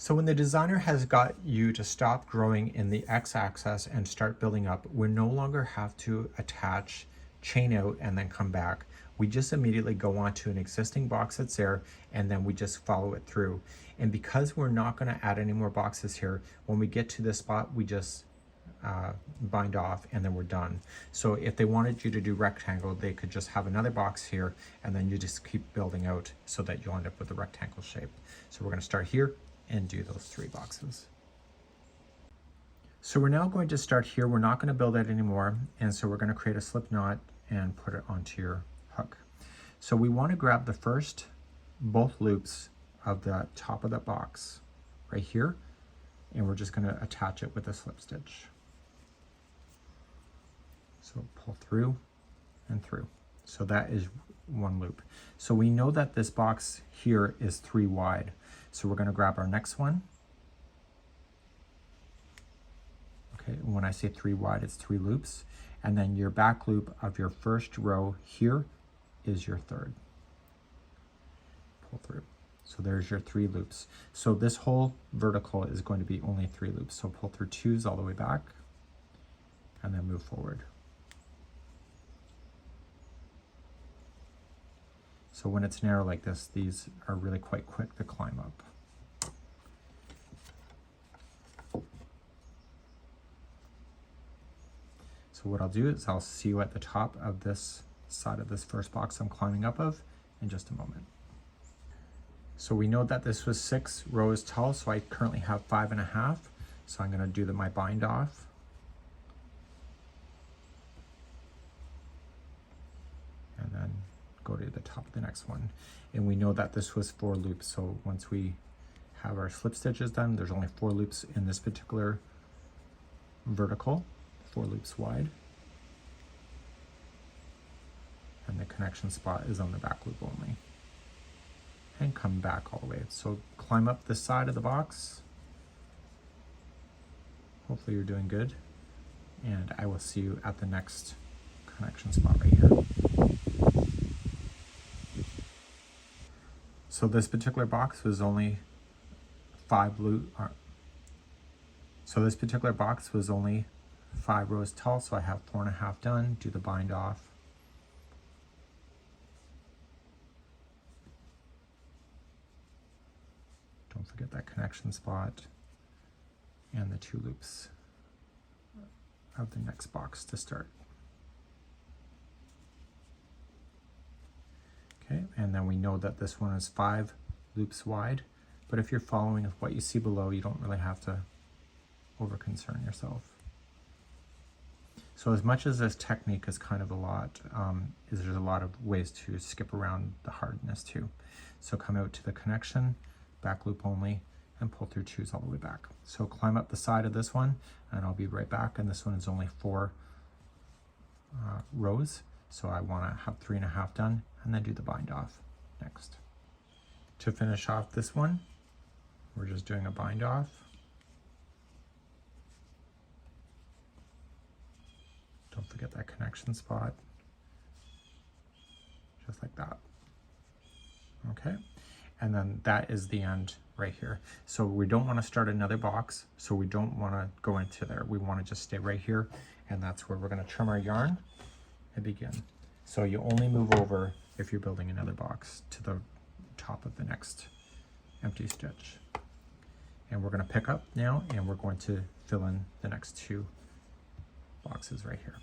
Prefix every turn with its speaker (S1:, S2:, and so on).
S1: So when the designer has got you to stop growing in the x-axis and start building up, we no longer have to attach, chain out, and then come back. We just immediately go onto an existing box that's there, and then we just follow it through. And because we're not going to add any more boxes here, when we get to this spot, we just bind off and then we're done. So if they wanted you to do rectangle, they could just have another box here, and then you just keep building out so that you'll end up with a rectangle shape. So we're going to start here and do those 3 boxes. So we're now going to start here. We're not going to build it anymore, and so we're going to create a slip knot and put it onto your hook. So we want to grab the first both loops of the top of the box right here, and we're just going to attach it with a slip stitch. So pull through and through. So that is 1 loop. So we know that this box here is 3 wide. So we're going to grab our next one. Okay, when I say 3 wide, it's 3 loops. And then your back loop of your first row here is your 3rd. Pull through. So there's your 3 loops. So this whole vertical is going to be only 3 loops. So pull through 2s all the way back and then move forward. So when it's narrow like this, these are really quite quick to climb up. So what I'll do is I'll see you at the top of this side of this first box I'm climbing up of in just a moment. So we know that this was 6 rows tall, so I currently have 5.5. So I'm going to do my bind off. And then go to the top of the next one. And we know that this was 4 loops, so once we have our slip stitches done, there's only 4 loops in this particular vertical, 4 loops wide. And the connection spot is on the back loop only. And come back all the way. So climb up the side of the box. Hopefully you're doing good. And I will see you at the next connection spot right here. So this particular box was only 5 this particular box was only 5 rows tall, so I have 4.5 done. Do the bind off. Don't forget that connection spot and the 2 loops of the next box to start. Okay, and then we know that this one is 5 loops wide, but if you're following what you see below, you don't really have to over concern yourself. So as much as this technique is kind of a lot, there's a lot of ways to skip around the hardness too. So come out to the connection, back loop only, and pull through 2s all the way back. So climb up the side of this one, and I'll be right back. And this one is only 4 rows, so I want to have 3.5 done, and then do the bind off next. To finish off this one, we're just doing a bind off. Don't forget that connection spot, just like that. Okay, and then that is the end right here. So we don't want to start another box, so we don't want to go into there. We want to just stay right here, and that's where we're going to trim our yarn and begin. So you only move over if you're building another box to the top of the next empty stitch. And we're going to pick up now, and we're going to fill in the next 2 boxes right here.